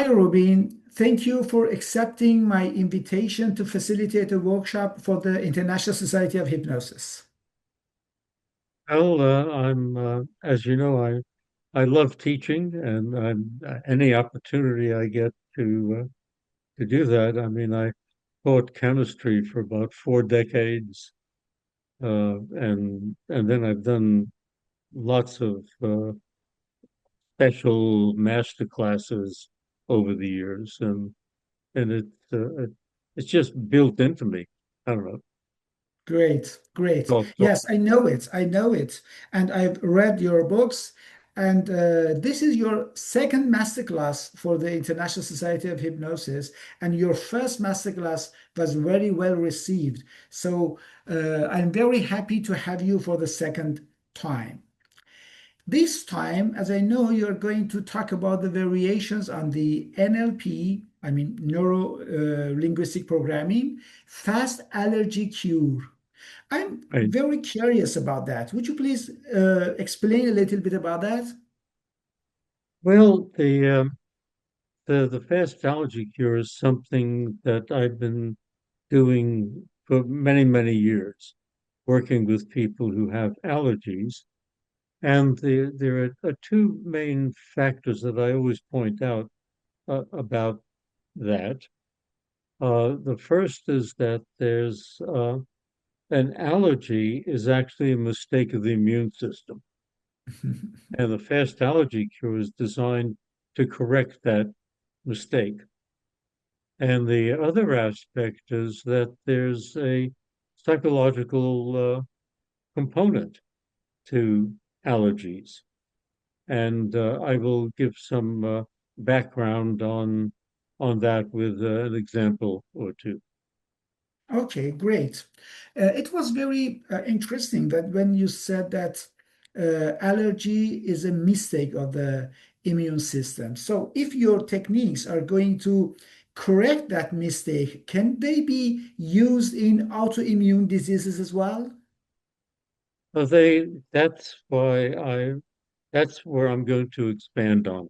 Hi, Rubin. Thank you for accepting my invitation to facilitate a workshop for the International Society of Hypnosis. Well, as you know, I love teaching, and any opportunity I get to do that. I mean, I taught chemistry for about 4 decades, and then I've done lots of special master classes over the years, and it's just built into me. I don't know. Great, great. Talk. Yes, I know it. I know it. And I've read your books. And this is your second masterclass for the International Society of Hypnosis. And your first masterclass was very well received. So I'm very happy to have you for the second time. This time, as I know, you're going to talk about the variations on the NLP, I mean, neuro linguistic programming, fast allergy cure. I'm Right. very curious about that. Would you please explain a little bit about that? Well, the fast allergy cure is something that I've been doing for many, many years, working with people who have allergies. And there are two main factors that I always point out about that. The first is that there's an allergy is actually a mistake of the immune system. And the fast allergy cure is designed to correct that mistake. And the other aspect is that there's a psychological component to allergies. And I will give some background on that with an example or two. Okay, great. It was very interesting that when you said that allergy is a mistake of the immune system. So, if your techniques are going to correct that mistake, can they be used in autoimmune diseases as well? So that's where I'm going to expand on.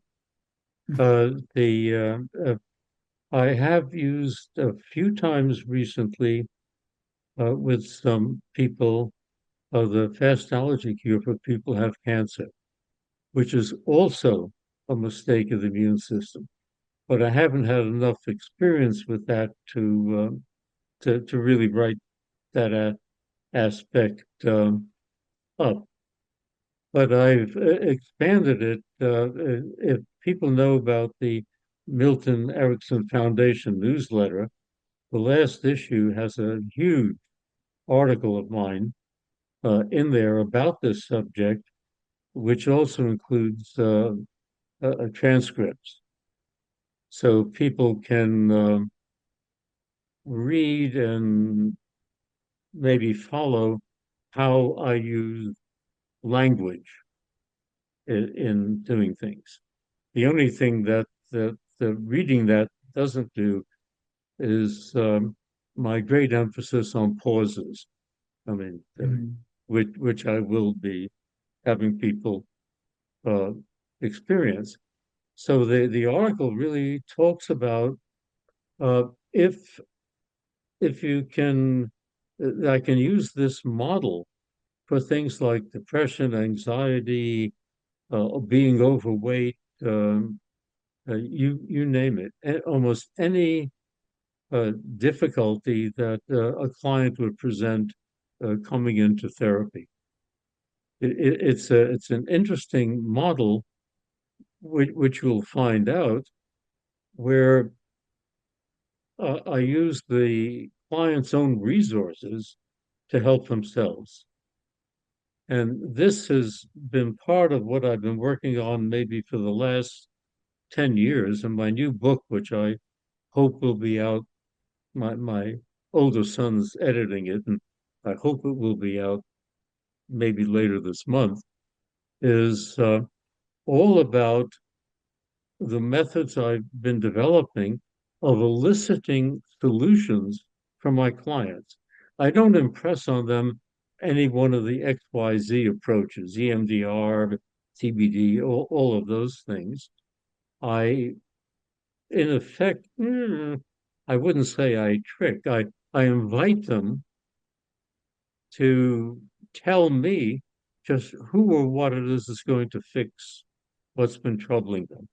The I have used a few times recently with some people the fast allergy cure for people who have cancer, which is also a mistake of the immune system. But I haven't had enough experience with that to really write that aspect up. But I've expanded it. If people know about the Milton Erickson Foundation newsletter, the last issue has a huge article of mine in there about this subject, which also includes transcripts. So people can read and maybe follow how I use language in doing things. The only thing that the reading that doesn't do is my great emphasis on pauses. I mean, Mhm. which I will be having people uh, experience. So the article really talks about uh, if you can, I can use this model for things like depression, anxiety, being overweight, you name it. Almost any difficulty that a client would present coming into therapy. It's an interesting model, which you'll find out, where I use the client's own resources to help themselves. And this has been part of what I've been working on maybe for the last 10 years. And my new book, which I hope will be out, my older son's editing it, and I hope it will be out maybe later this month, is all about the methods I've been developing of eliciting solutions from my clients. I don't impress on them any one of the XYZ approaches, EMDR, CBD, all of those things. I in effect, I wouldn't say I trick. I invite them to tell me just who or what it is that's going to fix what's been troubling them.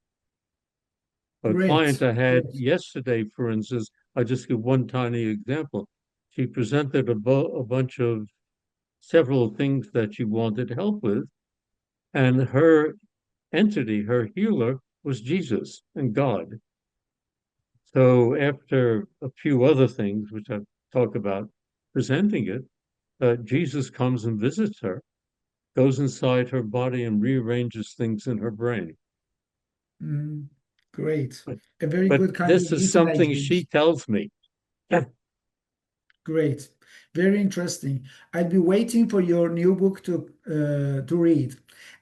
A client Great, I had great. yesterday, for instance, I just give one tiny example. She presented a bunch of several things that she wanted help with, and her entity, her healer, was Jesus and God. So after a few other things, which I talk about presenting it, Jesus comes and visits her, goes inside her body and rearranges things in her brain. Mm, great. But, A very but good kind of this is something she euthanasia. tells me. Great. Very interesting. I'll be waiting for your new book to read.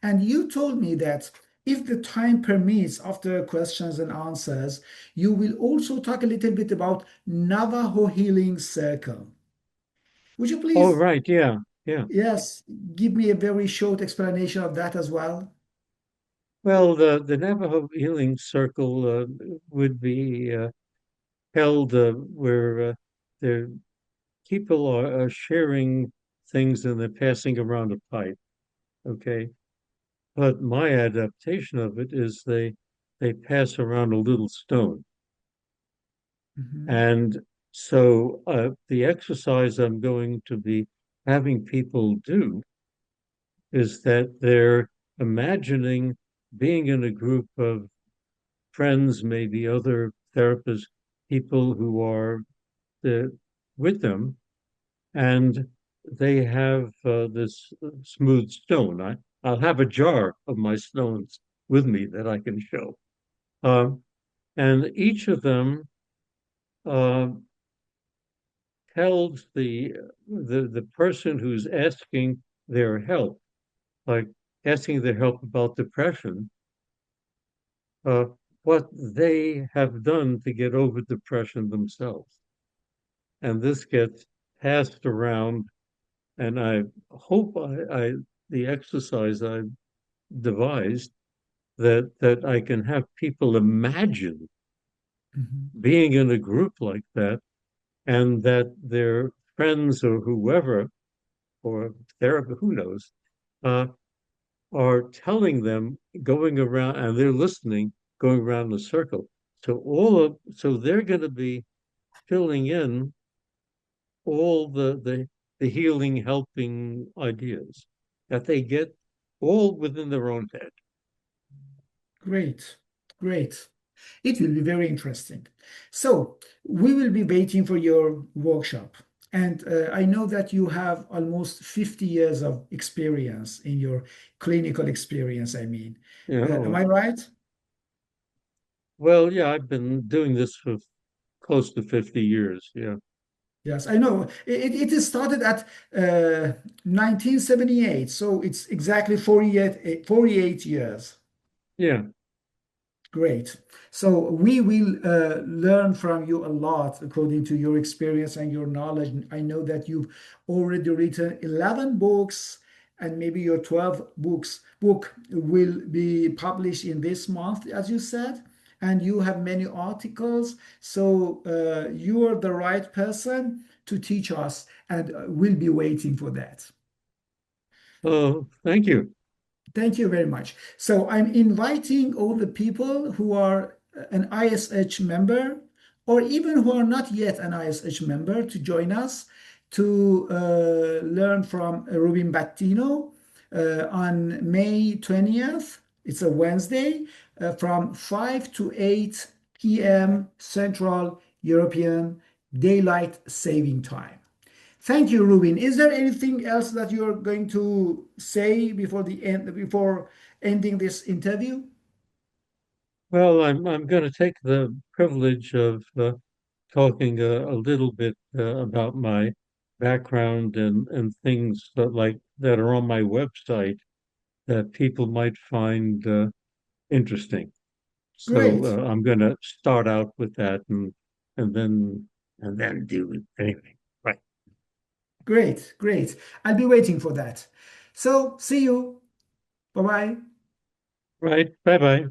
And you told me that if the time permits, after questions and answers, you will also talk a little bit about Navajo Healing Circle. Would you Oh, please, right, yeah, yeah. yes, give me a very short explanation of that as well? Well, the Navajo Healing Circle would be held where the people are sharing things and they're passing around a pipe. Okay. But my adaptation of it is they pass around a little stone. Mhm, And so the exercise I'm going to be having people do is that they're imagining being in a group of friends, maybe other therapists, people who are the, with them, and they have this smooth stone. I'll have a jar of my stones with me that I can show. Um, and each of them uh, tells the person who's asking their help, like asking their help about depression, uh, what they have done to get over depression themselves. And this gets passed around. And I hope the exercise I've devised that I can have people imagine mhm. being in a group like that and that their friends or whoever or therapist, who knows, uh, are telling them going around and they're listening, going around the circle. So they're going to be filling in all the healing, helping ideas that they get all within their own head. Great, great. It will be very interesting. So, we will be waiting for your workshop. And I know that you have almost 50 years of experience in your clinical experience, I mean. You Am know, I right? well, yeah, I've been doing this for close to 50 years. Yeah. Yes, I know. It started at 1978, so it's exactly 48 years. Yeah. Great. So we will learn from you a lot according to your experience and your knowledge. I know that you've already written 11 books and maybe your 12 book will be published in this month, as you said. And you have many articles. So you are the right person to teach us and we'll be waiting for that. Oh, thank you. Thank you very much. So I'm inviting all the people who are an ISH member or even who are not yet an ISH member to join us to learn from Rubin Battino on May 20th. It's a Wednesday from 5 to 8 p.m. Central European Daylight Saving Time. Thank you, Rubin. Is there anything else that you're going to say before the end, before ending this interview? Well, I'm going to take the privilege of talking a little bit about my background and things that are on my website that people might find interesting. So Great, I'm going to start out with that and then and then do it anyway. Right. great, great. I'll be waiting for that. So, see you. Bye bye. Right. Bye bye.